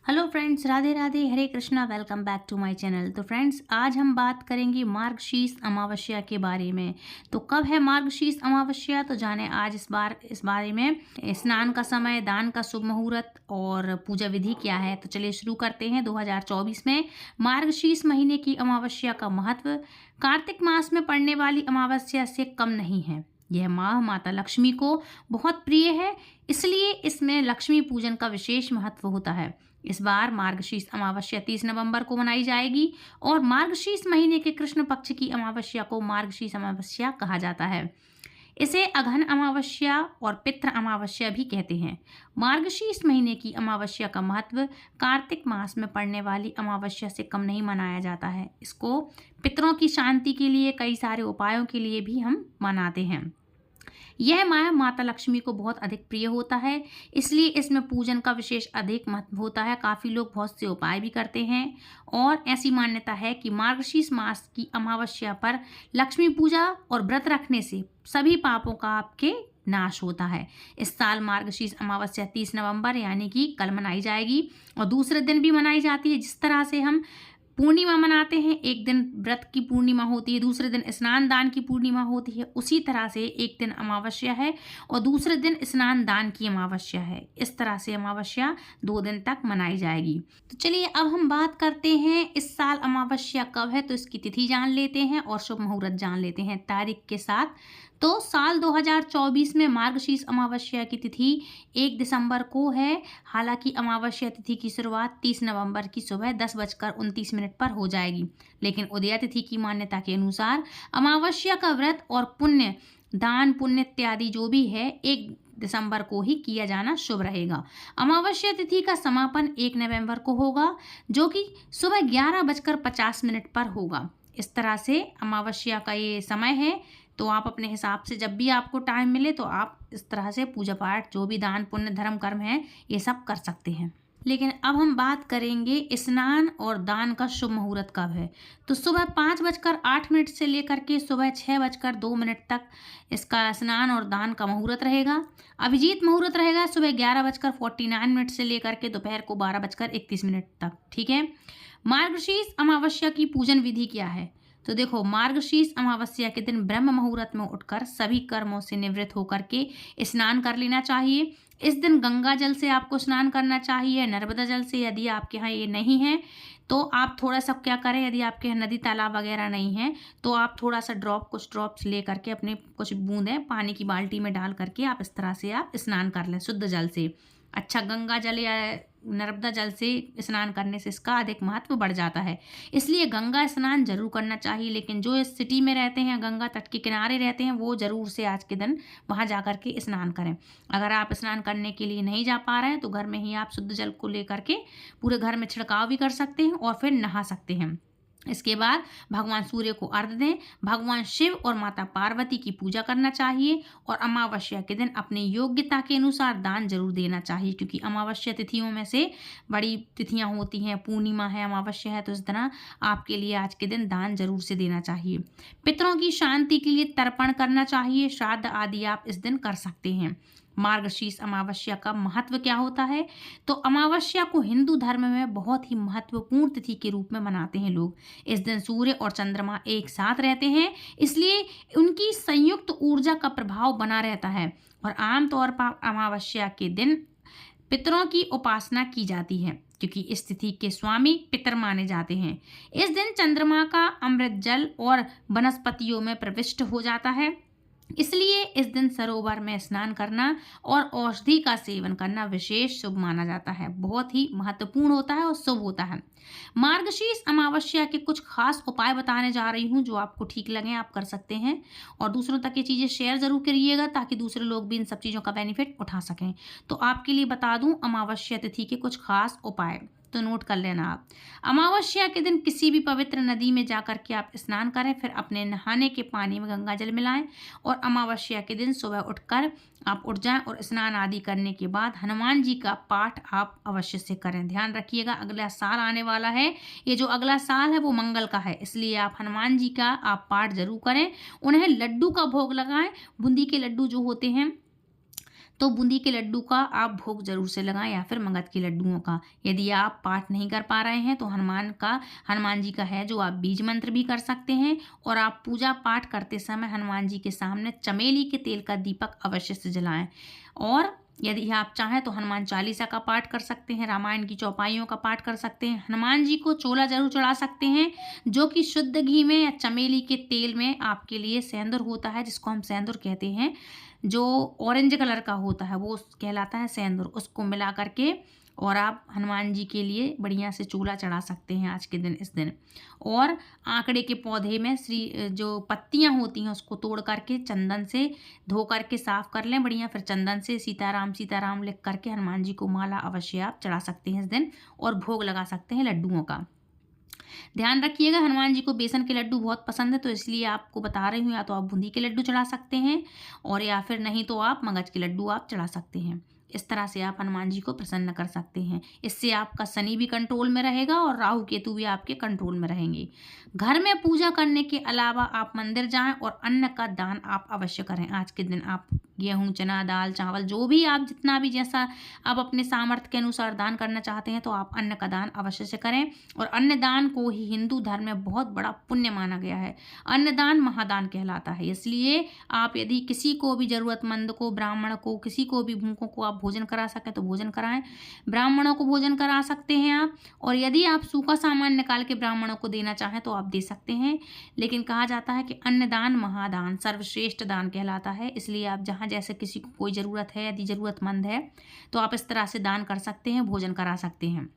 Hello friends, Radhe Radhe, Hare Krishna. Welcome back to my channel. तो friends, आज हम बात करेंगे मार्गशीर्ष अमावस्या के बारे में। तो कब है मार्गशीर्ष अमावस्या, तो जाने आज इस बारे में। स्नान का समय, दान का शुभ मुहूर्त और पूजा विधि क्या है। तो चलिए शुरू करते हैं। 2024 में मार्गशीर्ष महीने की अमावस्या का महत्व कार्तिक मास में पड़ने वाली अमावस्या से कम नहीं है। यह माह माता लक्ष्मी को बहुत प्रिय है, इसलिए इसमें लक्ष्मी पूजन का विशेष महत्व होता है। इस बार मार्गशीर्ष अमावस्या 30 नवंबर को मनाई जाएगी और मार्गशीर्ष महीने के कृष्ण पक्ष की अमावस्या को मार्गशीर्ष अमावस्या कहा जाता है। इसे अघन अमावस्या और पितृ अमावस्या भी कहते हैं। मार्गशीर्ष महीने की अमावस्या का महत्व कार्तिक मास में पड़ने वाली अमावस्या से कम नहीं मनाया जाता है। इसको पितरों की शांति के लिए, कई सारे उपायों के लिए भी हम मनाते हैं। यह माह माता लक्ष्मी को बहुत अधिक प्रिय होता है, इसलिए इसमें पूजन का विशेष अधिक महत्व होता है। काफ़ी लोग बहुत से उपाय भी करते हैं और ऐसी मान्यता है कि मार्गशीर्ष मास की अमावस्या पर लक्ष्मी पूजा और व्रत रखने से सभी पापों का आपके नाश होता है। इस साल मार्गशीर्ष अमावस्या 30 नवंबर यानी कि कल मनाई जाएगी और दूसरे दिन भी मनाई जाती है। जिस तरह से हम पूर्णिमा मनाते हैं, एक दिन व्रत की पूर्णिमा होती है, दूसरे दिन स्नान दान की पूर्णिमा होती है, उसी तरह से एक दिन अमावस्या है और दूसरे दिन स्नान दान की अमावस्या है। इस तरह से अमावस्या 2 दिन तक मनाई जाएगी। तो चलिए अब हम बात करते हैं इस साल अमावस्या कब है। तो इसकी तिथि जान लेते हैं और शुभ मुहूर्त जान लेते हैं तारीख के साथ। तो साल 2024 में मार्गशीर्ष अमावस्या की तिथि 1 दिसंबर को है। हालांकि अमावस्या तिथि की शुरुआत 30 नवंबर की सुबह 10:29 पर हो जाएगी, लेकिन उदया तिथि की मान्यता के अनुसार अमावस्या का व्रत और पुण्य दान पुण्य इत्यादि जो भी है 1 दिसंबर को ही किया जाना शुभ रहेगा। अमावस्या तिथि का समापन 1 नवंबर को होगा, जो कि सुबह 11:50 पर होगा। इस तरह से अमावस्या का ये समय है। तो आप अपने हिसाब से जब भी आपको टाइम मिले तो आप इस तरह से पूजा पाठ, जो भी दान पुण्य धर्म कर्म है, ये सब कर सकते हैं। लेकिन अब हम बात करेंगे स्नान और दान का शुभ मुहूर्त कब है। तो सुबह 5:08 से लेकर के सुबह 6:02 तक इसका स्नान और दान का मुहूर्त रहेगा। अभिजीत मुहूर्त रहेगा सुबह 11:49 से लेकर के दोपहर को 12:31 तक। ठीक है। मार्गशीर्ष अमावस्या की पूजन विधि क्या है। तो देखो, मार्गशीर्ष अमावस्या के दिन ब्रह्म मुहूर्त में उठकर सभी कर्मों से निवृत्त होकर के स्नान कर लेना चाहिए। इस दिन गंगा जल से आपको स्नान करना चाहिए, नर्मदा जल से। यदि आपके यहाँ ये नहीं है तो आप थोड़ा सा क्या करें, यदि आपके यहाँ नदी तालाब वगैरह नहीं है तो आप थोड़ा सा कुछ ड्रॉप्स ले करके अपने कुछ बूंदें पानी की बाल्टी में डाल करके आप इस तरह से आप स्नान कर लें शुद्ध जल से। अच्छा, गंगा जल या नर्मदा जल से स्नान करने से इसका अधिक महत्व बढ़ जाता है, इसलिए गंगा स्नान जरूर करना चाहिए। लेकिन जो इस सिटी में रहते हैं, गंगा तट के किनारे रहते हैं, वो जरूर से आज के दिन वहां जाकर के स्नान करें। अगर आप स्नान करने के लिए नहीं जा पा रहे हैं तो घर में ही आप शुद्ध जल को लेकर के पूरे घर में छिड़काव भी कर सकते हैं और फिर नहा सकते हैं। इसके बाद भगवान सूर्य को अर्घ्य दें, भगवान शिव और माता पार्वती की पूजा करना चाहिए और अमावस्या के दिन अपनी योग्यता के अनुसार दान जरूर देना चाहिए, क्योंकि अमावस्या तिथियों में से बड़ी तिथियां होती हैं, पूर्णिमा है, अमावस्या है, तो इस तरह आपके लिए आज के दिन दान जरूर से देना चाहिए। पितरों की शांति के लिए तर्पण करना चाहिए, श्राद्ध आदि आप इस दिन कर सकते हैं। मार्गशीर्ष अमावस्या का महत्व क्या होता है। तो अमावस्या को हिंदू धर्म में बहुत ही महत्वपूर्ण तिथि के रूप में मनाते हैं लोग। इस दिन सूर्य और चंद्रमा एक साथ रहते हैं, इसलिए उनकी संयुक्त ऊर्जा का प्रभाव बना रहता है और आमतौर पर अमावस्या के दिन पितरों की उपासना की जाती है, क्योंकि इस तिथि के स्वामी पितर माने जाते हैं। इस दिन चंद्रमा का अमृत जल और वनस्पतियों में प्रविष्ट हो जाता है, इसलिए इस दिन सरोवर में स्नान करना और औषधि का सेवन करना विशेष शुभ माना जाता है। बहुत ही महत्वपूर्ण होता है और शुभ होता है। मार्गशीर्ष अमावस्या के कुछ खास उपाय बताने जा रही हूँ, जो आपको ठीक लगे आप कर सकते हैं और दूसरों तक ये चीज़ें शेयर जरूर करिएगा, ताकि दूसरे लोग भी इन सब चीज़ों का बेनिफिट उठा सकें। तो आपके लिए बता दूं अमावस्या तिथि के कुछ खास उपाय, तो नोट कर लेना आप। अमावस्या के दिन किसी भी पवित्र नदी में जाकर के आप स्नान करें, फिर अपने नहाने के पानी में गंगा जल मिलाएं और अमावस्या के दिन सुबह उठकर आप उठ जाएं और स्नान आदि करने के बाद हनुमान जी का पाठ आप अवश्य से करें। ध्यान रखिएगा, अगला साल आने वाला है, ये जो अगला साल है वो मंगल का है, इसलिए आप हनुमान जी का आप पाठ जरूर करें। उन्हें लड्डू का भोग लगाएं, बूंदी के लड्डू जो होते हैं, तो बूंदी के लड्डू का आप भोग जरूर से लगाएं या फिर मगध के लड्डुओं का। यदि आप पाठ नहीं कर पा रहे हैं तो हनुमान जी का है जो आप बीज मंत्र भी कर सकते हैं। और आप पूजा पाठ करते समय हनुमान जी के सामने चमेली के तेल का दीपक अवश्य से जलाएं। और यदि आप चाहें तो हनुमान चालीसा का पाठ कर सकते हैं, रामायण की चौपाइयों का पाठ कर सकते हैं। हनुमान जी को चोला जरूर चढ़ा सकते हैं जो कि शुद्ध घी में या चमेली के तेल में आपके लिए सेंदूर होता है, जिसको हम सेंदूर कहते हैं, जो ऑरेंज कलर का होता है वो कहलाता है सेंदूर। उसको मिला करके और आप हनुमान जी के लिए बढ़िया से चूल्हा चढ़ा सकते हैं आज के दिन, इस दिन। और आंकड़े के पौधे में जो पत्तियां होती हैं उसको तोड़ करके चंदन से धो करके साफ कर लें बढ़िया, फिर चंदन से सीताराम सीताराम लिख करके हनुमान जी को माला अवश्य आप चढ़ा सकते हैं इस दिन, और भोग लगा सकते हैं लड्डुओं का। ध्यान रखिएगा, हनुमान जी को बेसन के लड्डू बहुत पसंद है, तो इसलिए आपको बता रही हूँ, या तो आप बूंदी के लड्डू चढ़ा सकते हैं और या फिर नहीं तो आप मगज के लड्डू आप चढ़ा सकते हैं। इस तरह से आप हनुमान जी को प्रसन्न कर सकते हैं। इससे आपका शनि भी कंट्रोल में रहेगा और राहु केतु भी आपके कंट्रोल में रहेंगे। घर में पूजा करने के अलावा आप मंदिर जाएं और अन्न का दान आप अवश्य करें। आज के दिन आप गेहूं, चना, दाल, चावल, जो भी आप जितना भी जैसा आप अपने सामर्थ्य के अनुसार दान करना चाहते हैं तो आप अन्न का दान अवश्य से करें। और अन्न दान को ही हिंदू धर्म में बहुत बड़ा पुण्य माना गया है। अन्नदान महादान कहलाता है। इसलिए आप यदि किसी को भी ज़रूरतमंद को, ब्राह्मण को, किसी को भी भूखों को आप भोजन करा सकें तो भोजन कराएं। ब्राह्मणों को भोजन करा सकते हैं आप, और यदि आप सूखा सामान निकाल के ब्राह्मणों को देना चाहें तो आप दे सकते हैं। लेकिन कहा जाता है कि अन्नदान महादान सर्वश्रेष्ठ दान कहलाता है। इसलिए आप जहाँ जैसे किसी को कोई ज़रूरत है, यदि ज़रूरतमंद है तो आप इस तरह से दान कर सकते हैं, भोजन करा सकते हैं।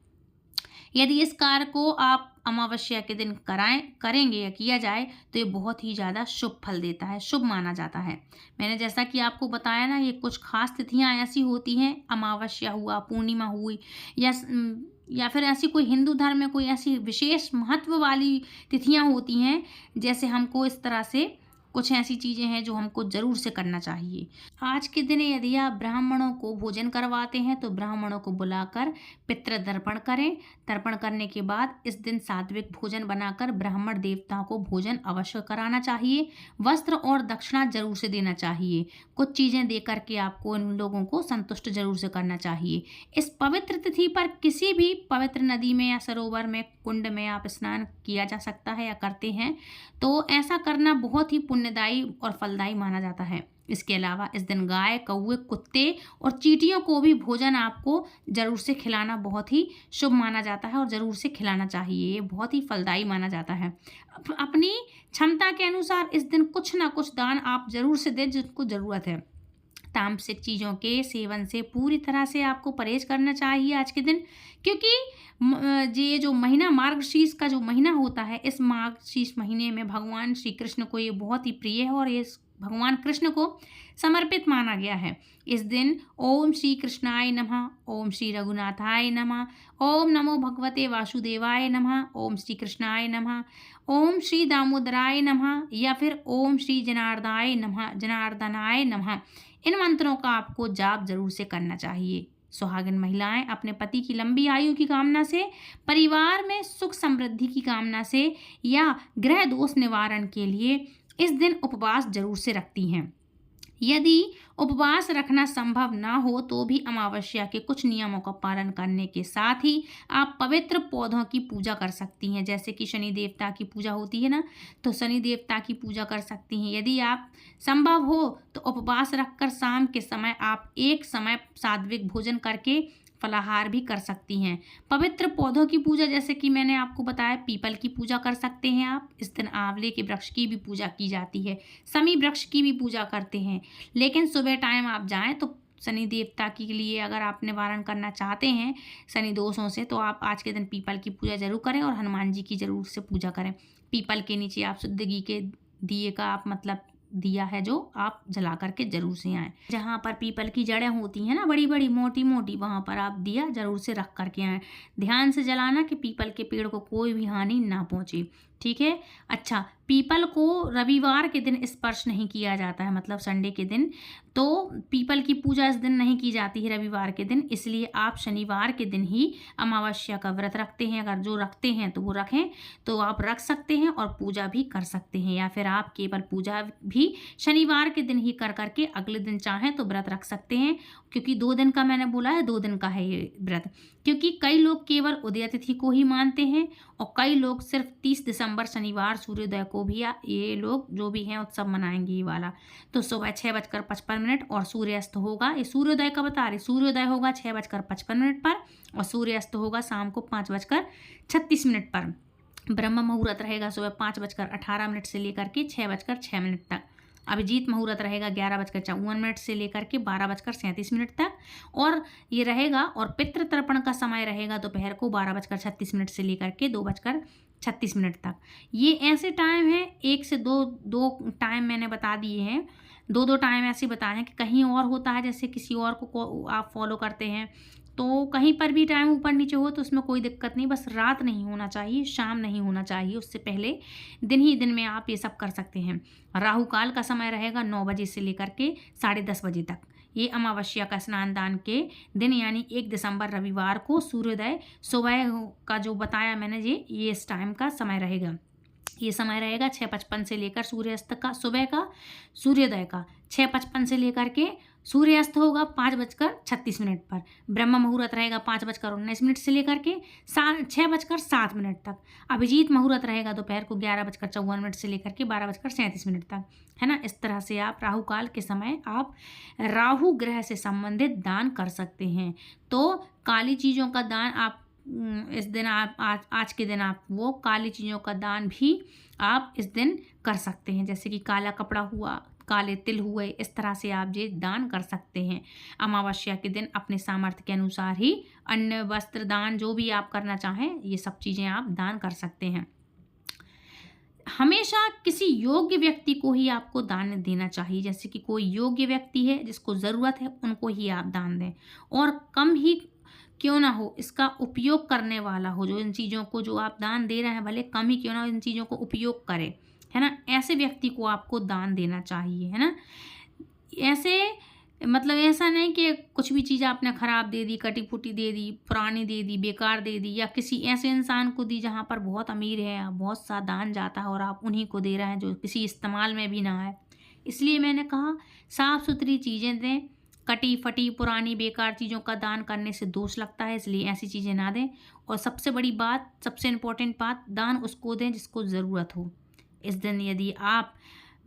यदि इस कार्य को आप अमावस्या के दिन करेंगे या किया जाए तो ये बहुत ही ज़्यादा शुभ फल देता है, शुभ माना जाता है। मैंने जैसा कि आपको बताया ना, ये कुछ खास तिथियां ऐसी होती हैं, अमावस्या हुआ, पूर्णिमा हुई, या फिर ऐसी कोई हिंदू धर्म में कोई ऐसी विशेष महत्व वाली तिथियां होती हैं, जैसे हमको इस तरह से कुछ ऐसी चीज़ें हैं जो हमको ज़रूर से करना चाहिए। आज के दिन यदि आप ब्राह्मणों को भोजन करवाते हैं तो ब्राह्मणों को बुलाकर पितृ तर्पण करें। तर्पण करने के बाद इस दिन सात्विक भोजन बनाकर ब्राह्मण देवताओं को भोजन अवश्य कराना चाहिए। वस्त्र और दक्षिणा जरूर से देना चाहिए। कुछ चीज़ें दे करके आपको इन लोगों को संतुष्ट जरूर से करना चाहिए। इस पवित्र तिथि पर किसी भी पवित्र नदी में या सरोवर में, कुंड में आप स्नान किया जा सकता है या करते हैं, तो ऐसा करना बहुत ही पुण्यदायी और फलदायी माना जाता है। इसके अलावा इस दिन गाय, कौवे, कुत्ते और चींटियों को भी भोजन आपको जरूर से खिलाना बहुत ही शुभ माना जाता है और ज़रूर से खिलाना चाहिए। ये बहुत ही फलदायी माना जाता है। अपनी क्षमता के अनुसार इस दिन कुछ ना कुछ दान आप जरूर से दें जिनको ज़रूरत है। तामसिक चीज़ों के सेवन से पूरी तरह से आपको परहेज करना चाहिए आज के दिन, क्योंकि ये जो महीना मार्गशीर्ष का जो महीना होता है, इस मार्गशीर्ष महीने में भगवान श्री कृष्ण को ये बहुत ही प्रिय है और ये भगवान कृष्ण को समर्पित माना गया है। इस दिन ओम श्री कृष्णाय नमः, ओम श्री रघुनाथाय नमः, ओम नमो भगवते वासुदेवाय नमः, ओम श्री कृष्णाय नमः, ओम श्री दामोदराय नमः, या फिर ओम श्री जनार्दनाय नमः, इन मंत्रों का आपको जाप जरूर से करना चाहिए। सुहागिन महिलाएं अपने पति की लंबी आयु की कामना से, परिवार में सुख समृद्धि की कामना से या ग्रह दोष निवारण के लिए इस दिन उपवास जरूर से रखती हैं। यदि उपवास रखना संभव ना हो तो भी अमावस्या के कुछ नियमों का पालन करने के साथ ही आप पवित्र पौधों की पूजा कर सकती हैं। जैसे कि शनि देवता की पूजा होती है ना, तो शनि देवता की पूजा कर सकती हैं। यदि आप संभव हो तो उपवास रखकर शाम के समय आप एक समय सात्विक भोजन करके फलाहार भी कर सकती हैं। पवित्र पौधों की पूजा, जैसे कि मैंने आपको बताया, पीपल की पूजा कर सकते हैं आप। इस दिन आंवले के वृक्ष की भी पूजा की जाती है, समी वृक्ष की भी पूजा करते हैं। लेकिन सुबह टाइम आप जाएं तो शनि देवता के लिए अगर आप निवारण करना चाहते हैं शनि दोषों से, तो आप आज के दिन पीपल की पूजा जरूर करें और हनुमान जी की जरूर से पूजा करें। पीपल के नीचे आप शुद्ध घी के दिए का आप दिया है जो आप जला करके जरूर से आएँ। जहाँ पर पीपल की जड़ें होती हैं ना, बड़ी बड़ी मोटी मोटी, वहाँ पर आप दिया जरूर से रख करके आएँ। ध्यान से जलाना कि पीपल के पेड़ को कोई भी हानि ना पहुँचे, ठीक है। अच्छा, पीपल को रविवार के दिन स्पर्श नहीं किया जाता है, मतलब संडे के दिन। तो पीपल की पूजा इस दिन नहीं की जाती है रविवार के दिन, इसलिए आप शनिवार के दिन ही अमावस्या का व्रत रखते हैं। अगर जो रखते हैं तो वो रखें, तो आप रख सकते हैं और पूजा भी कर सकते हैं, या फिर आप केवल पूजा भी शनिवार के दिन ही कर करके अगले दिन चाहें तो व्रत रख सकते हैं। क्योंकि 2 दिन का मैंने बोला है, 2 दिन का है ये व्रत। क्योंकि कई लोग केवल उदय तिथि को ही मानते हैं और कई लोग सिर्फ 30 दिसंबर शनिवार सूर्योदय को भी ये लोग जो भी हैं उत्सव मनाएंगे ये वाला। तो सुबह 6:55 और सूर्यास्त होगा, ये सूर्योदय का बता रहे, सूर्योदय होगा 6:55 पर और सूर्यास्त होगा शाम को 5:36 पर। ब्रह्म मुहूर्त रहेगा सुबह 5:18 से लेकर के 6:06 तक। अभिजीत मुहूर्त रहेगा 11:54 से लेकर के 12:37 तक। और ये रहेगा, और पितृ तर्पण का समय रहेगा दोपहर को 12:36 से लेकर के 2:36 तक। ये ऐसे टाइम है, 1 से 2 टाइम मैंने बता दिए हैं, 2 टाइम ऐसे बताए हैं कि कहीं और होता है, जैसे किसी और को आप फॉलो करते हैं तो कहीं पर भी टाइम ऊपर नीचे हो तो उसमें कोई दिक्कत नहीं, बस रात नहीं होना चाहिए, शाम नहीं होना चाहिए, उससे पहले दिन ही दिन में आप ये सब कर सकते हैं। राहु काल का समय रहेगा 9 बजे से लेकर के 10:30 बजे तक। ये अमावस्या का स्नान दान के दिन यानी 1 दिसंबर रविवार को सूर्योदय सुबह का जो बताया मैंने, ये इस टाइम का समय रहेगा। ये समय रहेगा 6:55 से लेकर सूर्यास्त का, सुबह का सूर्योदय का 6:55 से लेकर के सूर्यास्त होगा 5:36 पर। ब्रह्म मुहूर्त रहेगा 5:19 से लेकर के 6:07 तक। अभिजीत मुहूर्त रहेगा दोपहर को 11:54 से लेकर के 12:37 तक, है ना। इस तरह से आप राहु काल के समय आप राहु ग्रह से संबंधित दान कर सकते हैं। तो काली चीज़ों का दान आप इस दिन आप आज के दिन आप वो काली चीज़ों का दान भी आप इस दिन कर सकते हैं, जैसे कि काला कपड़ा हुआ, काले तिल हुए, इस तरह से आप ये दान कर सकते हैं। अमावस्या के दिन अपने सामर्थ्य के अनुसार ही अन्न वस्त्र दान जो भी आप करना चाहें, ये सब चीज़ें आप दान कर सकते हैं। हमेशा किसी योग्य व्यक्ति को ही आपको दान देना चाहिए, जैसे कि कोई योग्य व्यक्ति है जिसको ज़रूरत है उनको ही आप दान दें, और कम ही क्यों ना हो इसका उपयोग करने वाला हो, जो इन चीज़ों को जो आप दान दे रहे हैं भले कम ही क्यों ना हो, इन चीज़ों को उपयोग करे, है ना। ऐसे व्यक्ति को आपको दान देना चाहिए, है ना। ऐसे मतलब ऐसा नहीं कि कुछ भी चीज़ आपने ख़राब दे दी, कटी फूटी दे दी, पुरानी दे दी, बेकार दे दी, या किसी ऐसे इंसान को दी जहाँ पर बहुत अमीर है, बहुत सा दान जाता है और आप उन्हीं को दे रहे हैं जो किसी इस्तेमाल में भी ना है। इसलिए मैंने कहा साफ़ सुथरी चीज़ें दें, कटी फटी पुरानी बेकार चीज़ों का दान करने से दोष लगता है, इसलिए ऐसी चीज़ें ना दें। और सबसे बड़ी बात, सबसे इम्पोर्टेंट बात, दान उसको दें जिसको ज़रूरत हो। इस दिन यदि आप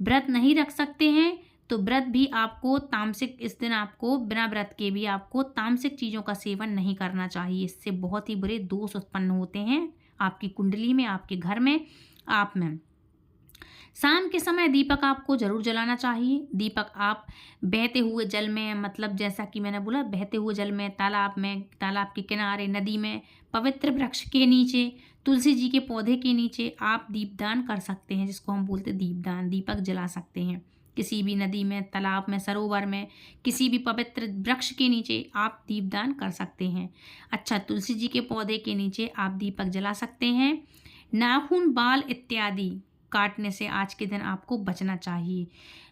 व्रत नहीं रख सकते हैं तो व्रत भी आपको तामसिक, इस दिन आपको बिना व्रत के भी आपको तामसिक चीज़ों का सेवन नहीं करना चाहिए। इससे बहुत ही बुरे दोष उत्पन्न होते हैं आपकी कुंडली में, आपके घर में, आप में। शाम के समय दीपक आपको जरूर जलाना चाहिए। दीपक आप बहते हुए जल में, मतलब जैसा कि मैंने बोला बहते हुए जल में, तालाब के किनारे, नदी में, पवित्र वृक्ष के नीचे, तुलसी जी के पौधे के नीचे आप दीपदान कर सकते हैं, जिसको हम बोलते हैं दीपदान। दीपक जला सकते हैं किसी भी नदी में, तालाब में, सरोवर में, किसी भी पवित्र वृक्ष के नीचे आप दीपदान कर सकते हैं। अच्छा, तुलसी जी के पौधे के नीचे आप दीपक जला सकते हैं। नाखून, बाल इत्यादि काटने से आज के दिन आपको बचना चाहिए।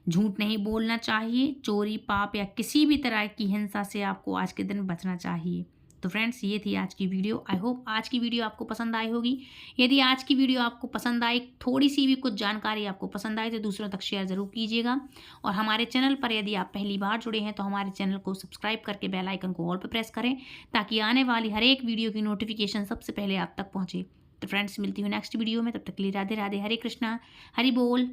झूठ नहीं बोलना चाहिए, चोरी, पाप या किसी भी तरह की हिंसा से आपको आज के दिन बचना चाहिए। तो फ्रेंड्स, ये थी आज की वीडियो। आई होप आज की वीडियो आपको पसंद आई होगी। यदि आज की वीडियो आपको पसंद आई, थोड़ी सी भी कुछ जानकारी आपको पसंद आई, तो दूसरों तक शेयर ज़रूर कीजिएगा। और हमारे चैनल पर यदि आप पहली बार जुड़े हैं तो हमारे चैनल को सब्सक्राइब करके बेल आइकन को ऑल पर प्रेस करें, ताकि आने वाली हर एक वीडियो की नोटिफिकेशन सबसे पहले आप तक पहुँचे। तो फ्रेंड्स, मिलती हूँ नेक्स्ट वीडियो में, तब तक के लिए राधे राधे, हरे कृष्णा, हरि बोल।